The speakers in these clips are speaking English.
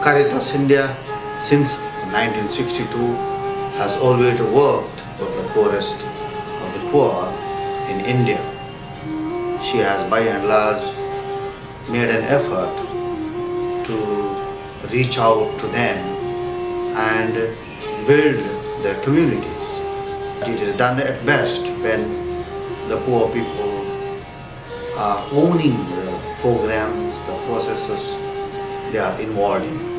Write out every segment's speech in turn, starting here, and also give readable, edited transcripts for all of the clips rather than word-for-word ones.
Caritas India since 1962 has always worked with the poorest of the poor in India. She has by and large made an effort to reach out to them and build their communities. It is done at best when the poor people are owning the programs, the processes they are involved in.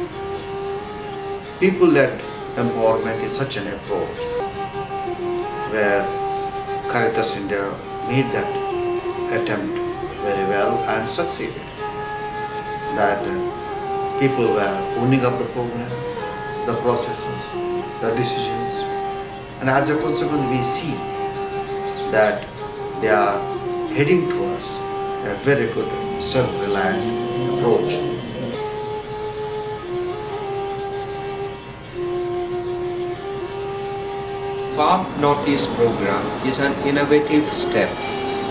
People-led empowerment is such an approach where Caritas India made that attempt very well and succeeded. That people were owning up the program, the processes, the decisions, and as a consequence we see that they are heading towards a very good self-reliant approach. Farm Northeast program is an innovative step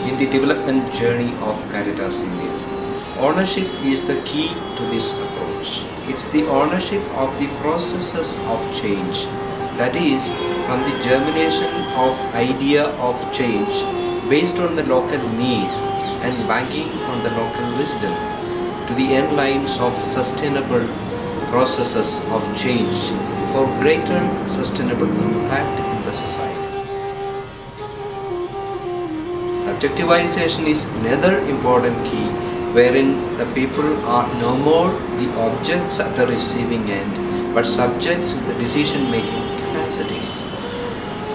in the development journey of Caritas India. Ownership is the key to this approach. It's the ownership of the processes of change, that is, from the germination of idea of change based on the local need and banking on the local wisdom, to the end lines of sustainable processes of change for greater sustainable impact in the society. Subjectivization is another important key wherein the people are no more the objects at the receiving end but subjects in the decision-making capacities.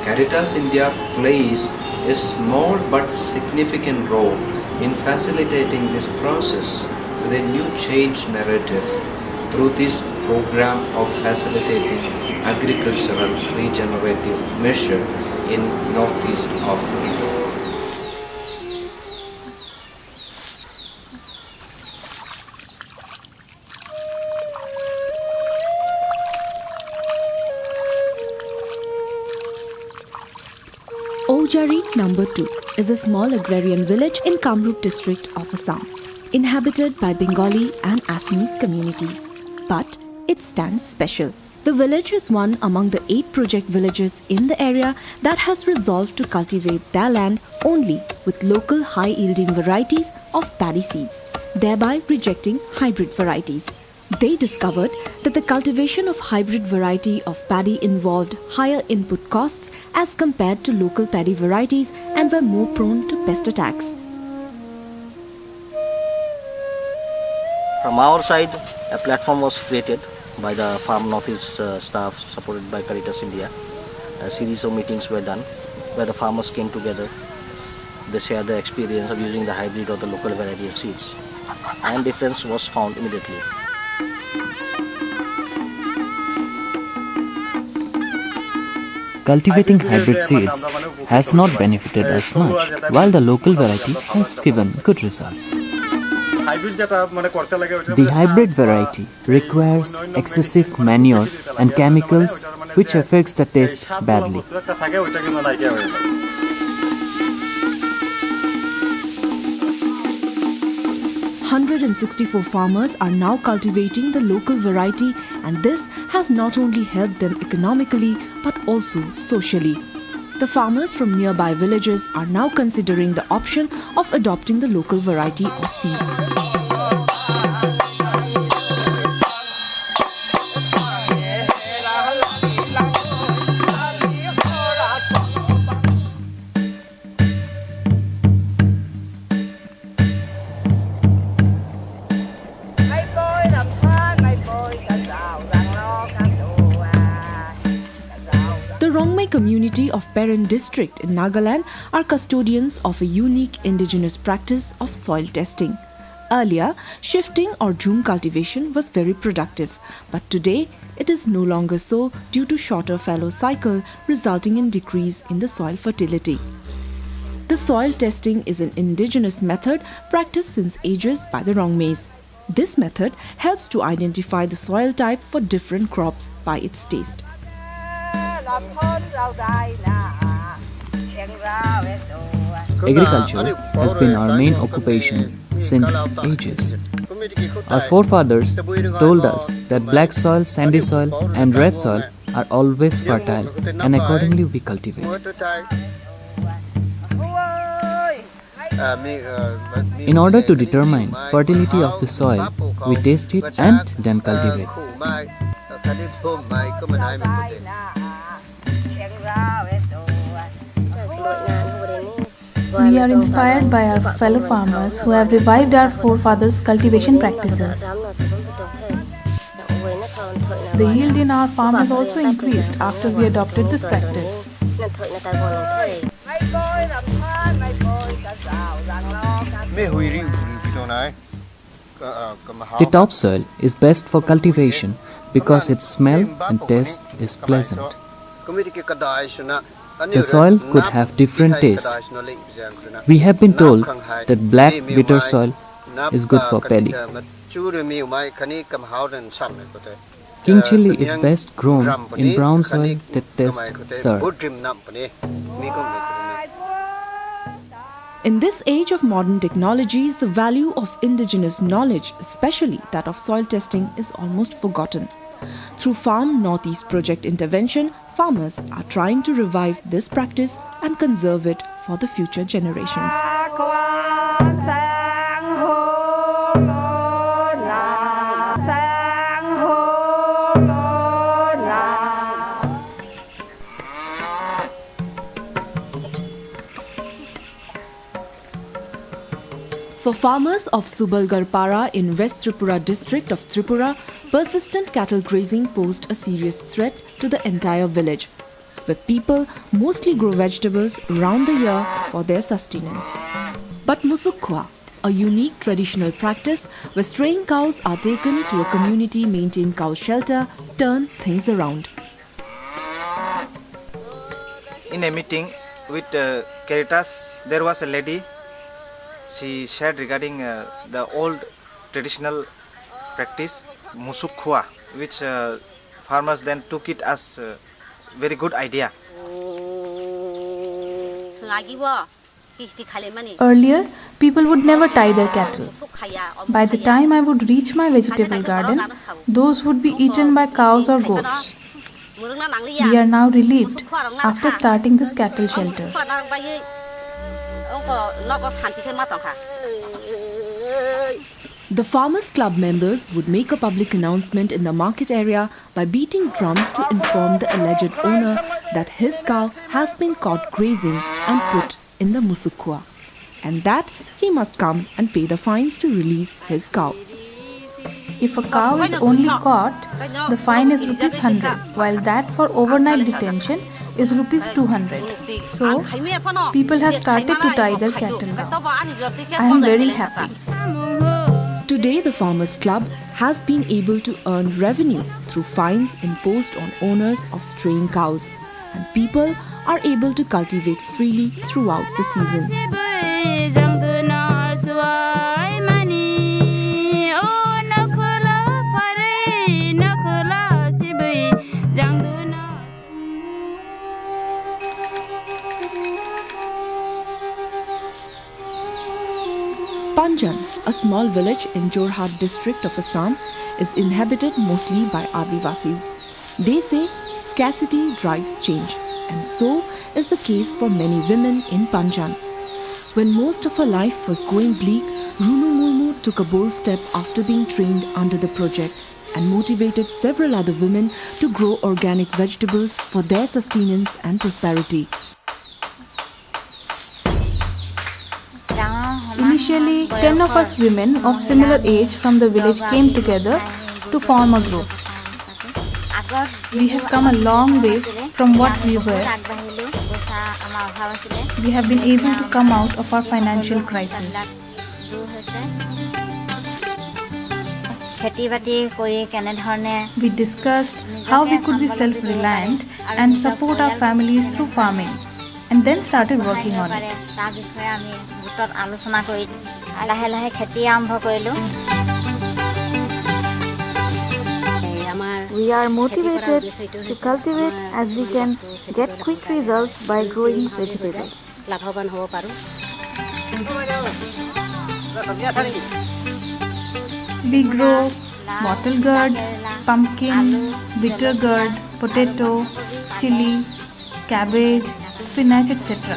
Caritas India plays a small but significant role in facilitating this process with a new change narrative through this program of facilitating agricultural regenerative measure in northeast of India. Ojari number 2 is a small agrarian village in Kamrup district of Assam, inhabited by Bengali and Assamese communities. But it stands special. The village is one among the 8 project villages in the area that has resolved to cultivate their land only with local high-yielding varieties of paddy seeds, thereby rejecting hybrid varieties. They discovered that the cultivation of hybrid variety of paddy involved higher input costs as compared to local paddy varieties and were more prone to pest attacks. From our side, a platform was created by the Farm Northeast staff supported by Caritas India. A series of meetings were done where the farmers came together. They shared their experience of using the hybrid or the local variety of seeds, and difference was found immediately. Cultivating hybrid seeds has not benefited as much, while the local variety has given good results. The hybrid variety requires excessive manure and chemicals which affects the taste badly. 164 farmers are now cultivating the local variety, and this has not only helped them economically but also socially. The farmers from nearby villages are now considering the option of adopting the local variety of seeds. Community of Peran district in Nagaland are custodians of a unique indigenous practice of soil testing. Earlier, shifting or jhum cultivation was very productive, but today it is no longer so due to shorter fallow cycle resulting in decrease in the soil fertility. The soil testing is an indigenous method practiced since ages by the Rongmays. This method helps to identify the soil type for different crops by its taste. Agriculture has been our main occupation since ages. Our forefathers told us that black soil, sandy soil, and red soil are always fertile, and accordingly we cultivate. In order to determine fertility of the soil, we taste it and then cultivate. We are inspired by our fellow farmers who have revived our forefathers' cultivation practices. The yield in our farm has also increased after we adopted this practice. The topsoil is best for cultivation because its smell and taste is pleasant. The soil could have different taste. We have been told that black bitter soil is good for paddy. King chili is best grown in brown soil that tastes sour. In this age of modern technologies, the value of indigenous knowledge, especially that of soil testing, is almost forgotten. Through Farm Northeast Project intervention, farmers are trying to revive this practice and conserve it for the future generations. For farmers of Subalgarpara in West Tripura district of Tripura, persistent cattle grazing posed a serious threat to the entire village, where people mostly grow vegetables round the year for their sustenance. But Musukkwa, a unique traditional practice where straying cows are taken to a community-maintained cow shelter, turn things around. In a meeting with Caritas, there was a lady. She shared regarding the old traditional practice, Musukkwa, which farmers then took it as a very good idea. Earlier, people would never tie their cattle. By the time I would reach my vegetable garden, those would be eaten by cows or goats. We are now relieved after starting this cattle shelter. The Farmers Club members would make a public announcement in the market area by beating drums to inform the alleged owner that his cow has been caught grazing and put in the Musukkwa, and that he must come and pay the fines to release his cow. If a cow is only caught, the fine is Rs 100, while that for overnight detention is Rs 200. So, people have started to tie their cattle now. I am very happy. Today, the Farmers Club has been able to earn revenue through fines imposed on owners of straying cows, and people are able to cultivate freely throughout the season. Panjan, a small village in Jorhat district of Assam, is inhabited mostly by Adivasis. They say scarcity drives change, and so is the case for many women in Panjan. When most of her life was going bleak, Runu Murmu took a bold step after being trained under the project and motivated several other women to grow organic vegetables for their sustenance and prosperity. Initially, 10 of us women of similar age from the village came together to form a group. We have come a long way from what we were. We have been able to come out of our financial crisis. We discussed how we could be self-reliant and support our families through farming, and then started working on it. We are motivated to cultivate as we can get quick results by growing vegetables. We grow bottle gourd, pumpkin, bitter gourd, potato, chili, cabbage, spinach, etc.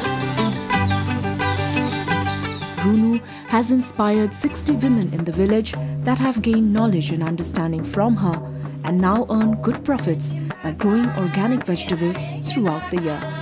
Runu has inspired 60 women in the village that have gained knowledge and understanding from her and now earn good profits by growing organic vegetables throughout the year.